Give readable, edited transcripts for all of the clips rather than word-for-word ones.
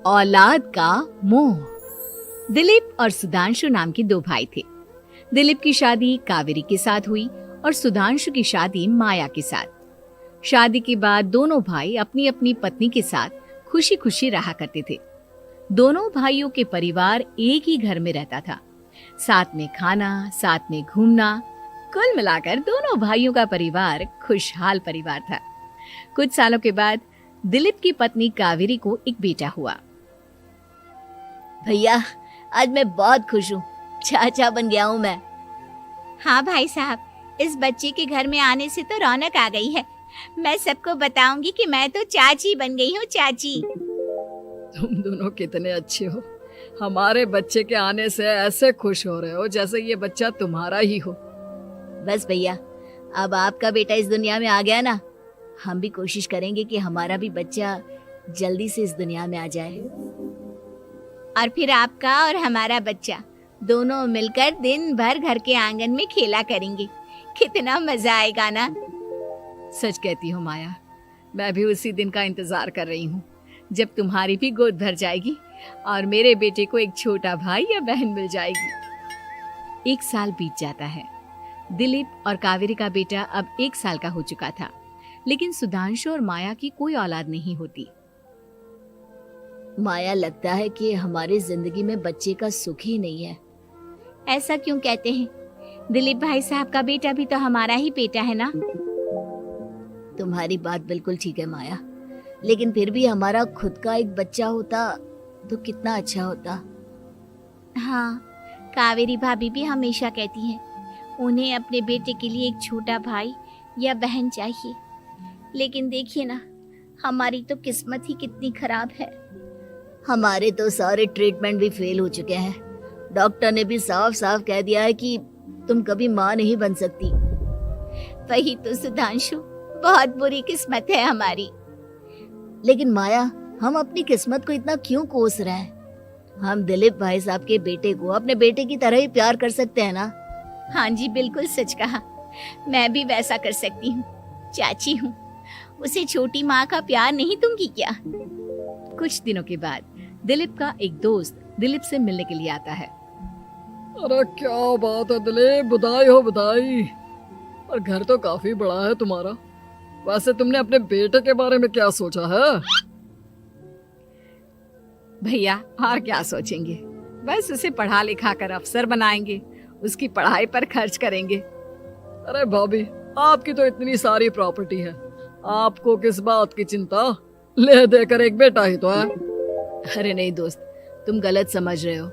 औलाद का मोह। दिलीप और सुधांशु नाम के दो भाई थे। दिलीप की शादी कावेरी के साथ हुई और सुधांशु की शादी माया के साथ। शादी के बाद दोनों भाई अपनी अपनी पत्नी के साथ खुशी खुशी रहा करते थे। दोनों भाइयों के परिवार एक ही घर में रहता था। साथ में खाना, साथ में घूमना, कुल मिलाकर दोनों भाइयों का परिवार खुशहाल परिवार था। कुछ सालों के बाद दिलीप की पत्नी कावेरी को एक बेटा हुआ। भैया, आज मैं बहुत खुश हूँ, चाचा बन गया हूँ मैं। हाँ भाई साहब, इस बच्चे के घर में आने से तो रौनक आ गई है। मैं सबको बताऊंगी कि मैं तो चाची बन गई हूँ, चाची। तुम दोनों कितने अच्छे हो। हमारे बच्चे के आने से ऐसे खुश हो रहे हो जैसे ये बच्चा तुम्हारा ही हो। बस भैया, अब आपका बेटा इस दुनिया में आ गया ना, हम भी कोशिश करेंगे कि हमारा भी बच्चा जल्दी से इस दुनिया में आ जाए। और फिर आपका और हमारा बच्चा दोनों मिलकर दिन भर घर के आंगन में खेला करेंगे। कितना मजा आएगा ना। सच कहती हो माया, मैं भी उसी दिन का इंतजार कर रही हूँ जब तुम्हारी भी गोद भर जाएगी और मेरे बेटे को एक छोटा भाई या बहन मिल जाएगी। 1 साल बीत जाता है। दिलीप और कावेरी का बेटा अब 1 साल का हो चुका था, लेकिन सुधांशु और माया की कोई औलाद नहीं होती। माया, लगता है कि हमारी जिंदगी में बच्चे का सुख ही नहीं है। ऐसा क्यों कहते हैं? दिलीप भाई साहब का बेटा भी तो हमारा ही बेटा है ना। तुम्हारी बात बिल्कुल ठीक है माया, लेकिन फिर भी हमारा खुद का एक बच्चा होता तो कितना अच्छा होता। हाँ, कावेरी भाभी भी हमेशा कहती हैं उन्हें अपने बेटे के लिए एक छोटा भाई या बहन चाहिए। लेकिन देखिए ना, हमारी तो किस्मत ही कितनी खराब है। हमारे तो सारे ट्रीटमेंट भी फेल हो चुके हैं। डॉक्टर ने भी साफ साफ कह दिया है कि तुम कभी माँ नहीं बन सकती। वही तो सुधांशु, बहुत बुरी किस्मत है हमारी। लेकिन माया, हम अपनी किस्मत को इतना क्यों कोस रहे हैं? हम दिलीप भाई साहब के बेटे को अपने बेटे की तरह ही प्यार कर सकते हैं ना। हाँ जी, बिल्कुल सच कहा। मैं भी वैसा कर सकती हूँ। चाची हूँ, उसे छोटी माँ का प्यार नहीं दूंगी क्या? कुछ दिनों के बाद दिलीप का एक दोस्त दिलीप से मिलने के लिए आता है। अरे क्या बात है दिलीप, बधाई हो बधाई। और घर तो काफी बड़ा है तुम्हारा। वैसे तुमने अपने बेटे के बारे में क्या सोचा है? भैया, और क्या सोचेंगे, बस उसे पढ़ा लिखा कर अफसर बनाएंगे, उसकी पढ़ाई पर खर्च करेंगे। अरे भाभी, आपकी तो इतनी सारी प्रॉपर्टी है, आपको किस बात की चिंता? ले देकर एक बेटा ही तो है। अरे नहीं दोस्त, तुम गलत समझ रहे हो।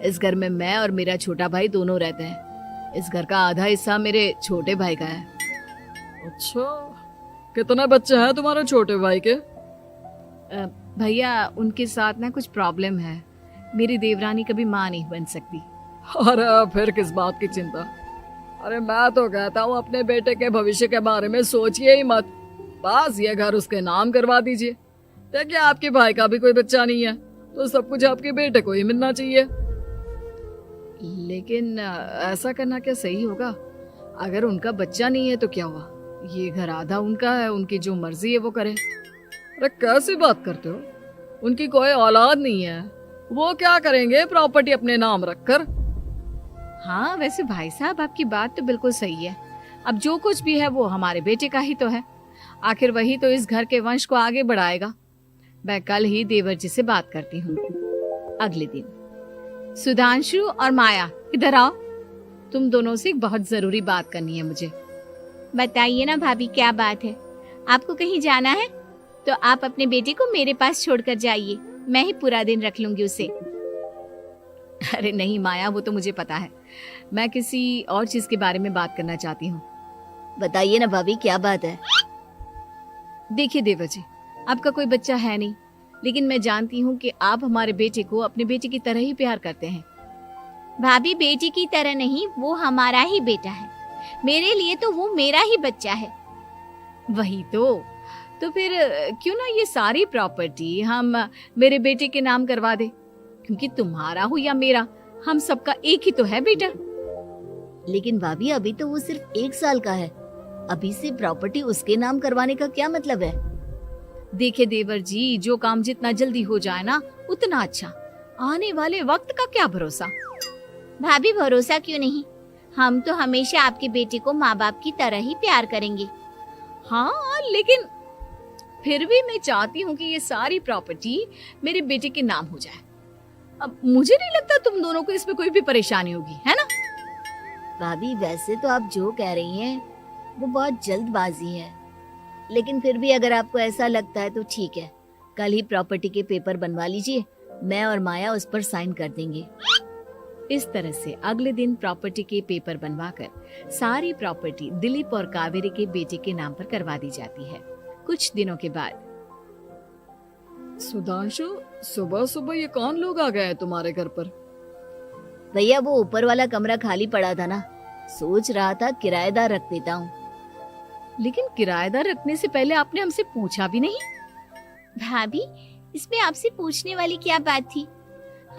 इस घर में मैं और मेरा छोटा भाई दोनों रहते हैं। इस घर का आधा हिस्सा मेरे छोटे भाई का है। अच्छा, कितने बच्चे हैं तुम्हारे छोटे भाई के? भैया, उनके साथ ना कुछ प्रॉब्लम है। मेरी देवरानी कभी माँ नहीं बन सकती। अरे फिर किस बात की चिंता? अरे मैं तो कहता हूँ अपने बेटे के भविष्य के बारे में सोचिए ही मत। बस ये घर उसके नाम करवा दीजिए। देखिए, आपके भाई का भी कोई बच्चा नहीं है तो सब कुछ आपके बेटे को ही मिलना चाहिए। लेकिन ऐसा करना क्या सही होगा? अगर उनका बच्चा नहीं है तो क्या हुआ? ये घर आधा उनका है, उनकी जो मर्जी है वो करें। अरे कैसी बात करते हो? उनकी कोई औलाद नहीं है, वो क्या करेंगे प्रॉपर्टी अपने नाम रखकर? हाँ, वैसे भाई साहब, आपकी बात तो बिल्कुल सही है। अब जो कुछ भी है वो हमारे बेटे का ही तो है। आखिर वही तो इस घर के वंश को आगे बढ़ाएगा। मैं कल ही देवर जी से बात करती हूँ। अगले दिन सुधांशु और माया, इधर आओ। तुम दोनों से एक बहुत जरूरी बात करनी है मुझे। बताइए ना भाभी, क्या बात है? आपको कहीं जाना है तो आप अपने बेटे को मेरे पास छोड़कर जाइए। मैं ही पूरा दिन रख लूंगी उसे। अरे नहीं माया, वो तो मुझे पता है। मैं किसी और चीज के बारे में बात करना चाहती हूँ। बताइए ना भाभी, क्या बात है? देखिए देवर जी, आपका कोई बच्चा है नहीं, लेकिन मैं जानती हूँ कि आप हमारे बेटे को अपने बेटे की तरह ही प्यार करते हैं। भाभी, बेटी की तरह नहीं, वो हमारा ही बेटा है। मेरे लिए तो वो मेरा ही बच्चा है। वही तो फिर क्यों ना ये सारी प्रॉपर्टी हम मेरे बेटे के नाम करवा दे, क्योंकि तुम्हारा हो या मेरा, हम सबका एक ही तो है बेटा। लेकिन भाभी, अभी तो वो सिर्फ 1 साल का है। अभी से प्रॉपर्टी उसके नाम करवाने का क्या मतलब है? देखे देवर जी, जो काम जितना जल्दी हो जाए ना उतना अच्छा। आने वाले वक्त का क्या भरोसा। भाभी भरोसा क्यों नहीं, हम तो हमेशा आपके बेटे को माँ बाप की तरह ही प्यार करेंगे। हाँ, लेकिन फिर भी मैं चाहती हूँ कि ये सारी प्रॉपर्टी मेरे बेटे के नाम हो जाए। अब मुझे नहीं लगता तुम दोनों को इसमें कोई भी परेशानी होगी, है ना? भाभी वैसे तो आप जो कह रही हैं वो बहुत जल्दबाजी है, लेकिन फिर भी अगर आपको ऐसा लगता है तो ठीक है, कल ही प्रॉपर्टी के पेपर बनवा लीजिए, मैं और माया उस पर साइन कर देंगे। इस तरह से अगले दिन प्रॉपर्टी के पेपर बनवाकर सारी प्रॉपर्टी दिलीप और कावेरी के बेटे के नाम पर करवा दी जाती है। कुछ दिनों के बाद सुधांशु, सुबह सुबह ये कौन लोग आ गए हैं तुम्हारे घर पर? भैया वो ऊपर वाला कमरा खाली पड़ा था ना, सोच रहा था किराएदार रख देता हूँ। लेकिन किराएदार रखने से पहले आपने हमसे पूछा भी नहीं। भाभी इसमें आपसे पूछने वाली क्या बात थी,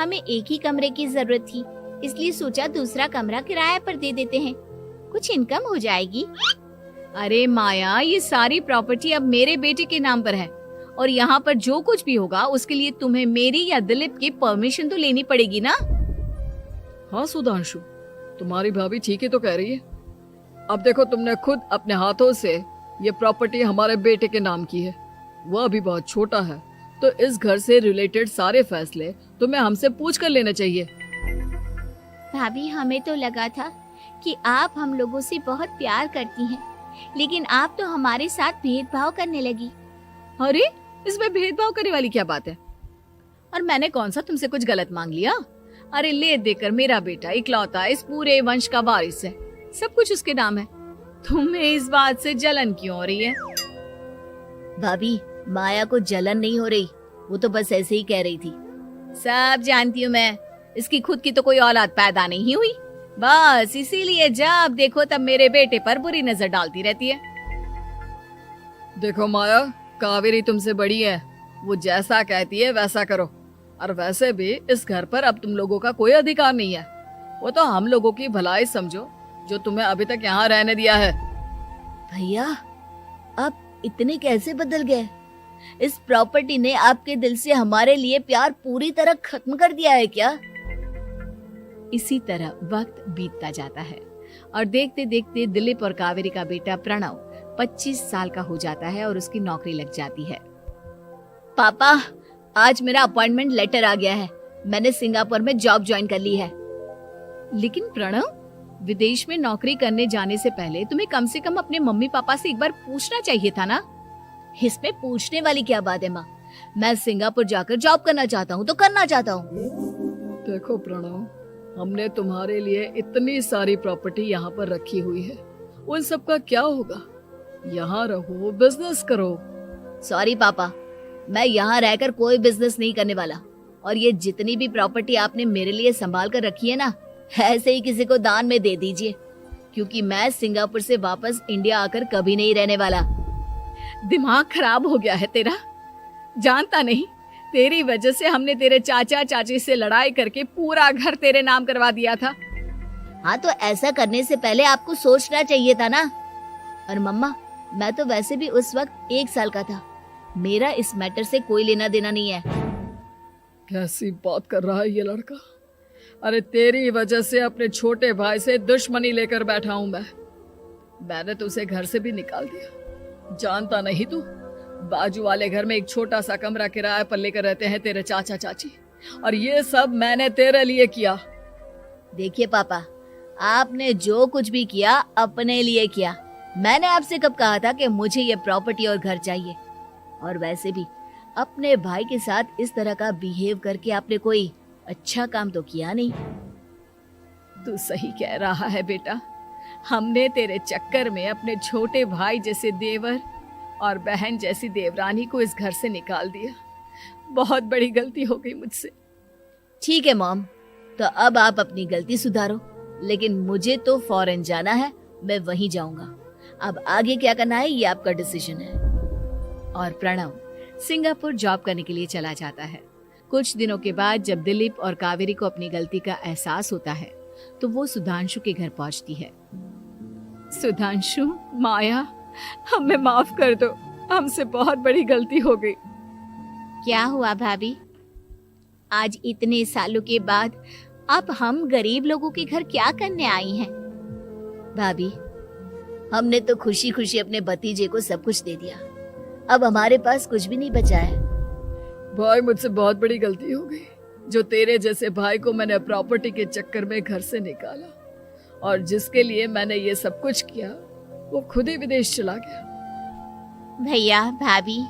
हमें एक ही कमरे की जरूरत थी, इसलिए सोचा दूसरा कमरा किराए पर दे देते हैं, कुछ इनकम हो जाएगी। अरे माया, ये सारी प्रॉपर्टी अब मेरे बेटे के नाम पर है और यहाँ पर जो कुछ भी होगा उसके लिए तुम्हें मेरी या दिलीप की परमिशन तो लेनी पड़ेगी ना। हाँ सुधांशु, तुम्हारी भाभी ठीक ही तो कह रही है। अब देखो, तुमने खुद अपने हाथों से ये प्रॉपर्टी हमारे बेटे के नाम की है, वह अभी बहुत छोटा है, तो इस घर से रिलेटेड सारे फैसले तुम्हें हमसे पूछ कर लेने चाहिए। भाभी हमें तो लगा था कि आप हम लोगों से बहुत प्यार करती हैं, लेकिन आप तो हमारे साथ भेदभाव करने लगी। अरे, इसमें भेदभाव करने वाली क्या बात है? और मैंने कौन सा तुमसे कुछ गलत मांग लिया? अरे ले देकर मेरा बेटा इकलौता इस पूरे वंश का वारिस है, सब कुछ उसके नाम है। तुम्हें इस बात से जलन क्यों हो रही है? भाभी माया को जलन नहीं हो रही, वो तो बस ऐसे ही कह रही थी। सब जानती हूँ मैं, इसकी खुद की तो कोई औलाद पैदा नहीं हुई, बस इसीलिए जब देखो तब मेरे बेटे पर बुरी नजर डालती रहती है। देखो माया, कावेरी तुमसे बड़ी है, वो जैसा कहती है वैसा करो। और वैसे भी इस घर पर अब तुम लोगों का कोई अधिकार नहीं है, वो तो हम लोगों की भलाई समझो जो तुम्हें अभी तक यहाँ रहने दिया है। भैया आप इतने कैसे बदल गए? इस प्रॉपर्टी ने आपके दिल से हमारे लिए प्यार पूरी तरह खत्म कर दिया है क्या? इसी तरह वक्त बीतता जाता है और देखते देखते दिलीप और कावेरी का बेटा प्रणव 25 साल का हो जाता है और उसकी नौकरी लग जाती है। पापा, आज मेरा अपॉइंटमेंट लेटर आ गया है, मैंने सिंगापुर में जॉब ज्वाइन कर ली है। लेकिन प्रणव, विदेश में नौकरी करने जाने से पहले तुम्हें कम से कम अपने मम्मी पापा से एक बार पूछना चाहिए था ना। इसमें पूछने वाली क्या बात है माँ, मैं सिंगापुर जाकर जॉब करना चाहता हूँ तो करना चाहता हूँ। देखो प्रणव, हमने तुम्हारे लिए इतनी सारी प्रॉपर्टी यहाँ पर रखी हुई है, उन सब का क्या होगा? यहाँ रहो, बिजनेस करो। सॉरी पापा, मैं यहाँ रहकर कोई बिजनेस नहीं करने वाला, और ये जितनी भी प्रॉपर्टी आपने मेरे लिए संभाल कर रखी है ना, ऐसे ही किसी को दान में दे दीजिए, क्योंकि मैं सिंगापुर से वापस इंडिया आकर कभी नहीं रहने वाला। दिमाग खराब हो गया है तेरा, जानता नहीं, तेरी वजह से हमने तेरे चाचा चाची से लड़ाई करके पूरा घर तेरे नाम करवा दिया था। हाँ तो ऐसा करने से पहले आपको सोचना चाहिए था ना। और मम्मा, मैं तो वैसे भी उस वक्त 1 साल का था, मेरा इस मैटर से कोई लेना देना नहीं है। कैसी बात कर रहा है ये लड़का? अरे तेरी वजह से अपने छोटे भाई से दुश्मनी लेकर बैठा हूं मैंने तो उसे घर से भी निकाल दिया। जानता नहीं तू, बाजू वाले घर में एक छोटा सा कमरा किराए पर लेकर रहते हैं तेरे चाचा चाची, और ये सब मैंने तेरे लिए किया। देखिए पापा, आपने जो कुछ भी किया अपने लिए किया। मैंने आपसे कब कहा था कि मुझे ये प्रॉपर्टी और घर चाहिए? और वैसे भी अपने भाई के साथ इस तरह का बिहेव करके आपने कोई अच्छा काम तो किया नहीं। तू सही कह रहा है बेटा, हमने तेरे चक्कर में अपने छोटे भाई जैसे देवर और बहन जैसी देवरानी को इस घर से निकाल दिया। बहुत बड़ी गलती हो गई मुझसे। ठीक है मॉम, तो अब आप अपनी गलती सुधारो, लेकिन मुझे तो फॉरेन जाना है, मैं वहीं जाऊंगा। अब आगे क्या करना है ये आपका डिसीजन है। और प्रणव सिंगापुर जॉब करने के लिए चला जाता है। कुछ दिनों के बाद जब दिलीप और कावेरी को अपनी गलती का एहसास होता है तो वो सुधांशु के घर पहुंचती है। सुधांशु, माया, हमें माफ कर दो, हमसे बहुत बड़ी गलती हो गई। क्या हुआ भाभी? आज इतने सालों के बाद अब हम गरीब लोगों के घर क्या करने आई हैं? भाभी, हमने तो खुशी खुशी अपने भतीजे को सब कुछ दे दिया, अब हमारे पास कुछ भी नहीं बचा है। भाई, मुझसे बहुत बड़ी गलती हो गई। जो तेरे जैसे भाई को मैंने प्रॉपर्टी के चक्कर में घर से निकाला और जिसके लिए मैंने ये सब कुछ किया, वो खुद ही विदेश चला गया। भैया भाभी,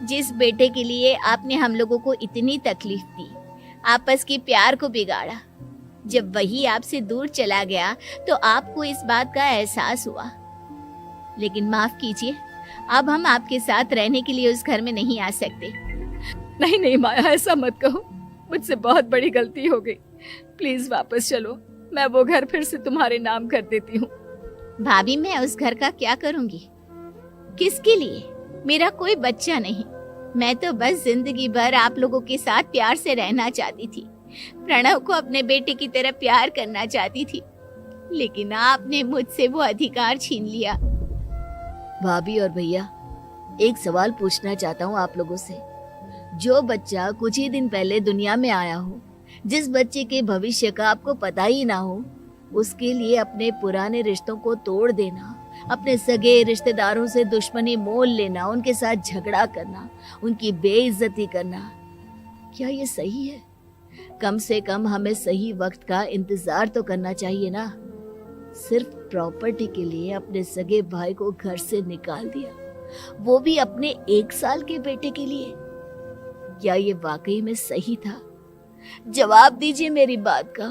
जिस बेटे के लिए आपने हम लोगों को इतनी तकलीफ दी, आपस के प्यार को बिगाड़ा, जब वही आपसे दूर चला गया तो आपको इस बात का एहसास हुआ। लेकिन माफ कीजिए, अब हम आपके साथ रहने के लिए उस घर में नहीं आ सकते। नहीं नहीं माया, ऐसा मत कहो। मुझसे बहुत बड़ी गलती हो गई। प्लीज वापस चलो, मैं वो घर फिर से तुम्हारे नाम कर देती हूँ। भाभी, मैं उस घर का क्या करूंगी? किसके लिए? मेरा कोई बच्चा नहीं। मैं तो बस जिंदगी भर आप लोगों के साथ प्यार से रहना चाहती थी। प्रणव को अपने बेटे की तरह प्यार करना चाहती थी, लेकिन आपने मुझसे वो अधिकार छीन लिया। भाभी और भैया, एक सवाल पूछना चाहता हूँ आप लोगों से। जो बच्चा कुछ ही दिन पहले दुनिया में आया हो, जिस बच्चे के भविष्य का आपको पता ही ना हो, उसके लिए अपने पुराने रिश्तों को तोड़ देना, अपने सगे रिश्तेदारों से दुश्मनी मोल लेना, उनके साथ झगड़ा करना, उनकी बेइज्जती करना, क्या ये सही है? कम से कम हमें सही वक्त का इंतजार तो करना चाहिए ना। सिर्फ प्रॉपर्टी के लिए अपने सगे भाई को घर से निकाल दिया, वो भी अपने 1 साल के बेटे के लिए। क्या ये वाकई में सही था? जवाब दीजिए मेरी बात का।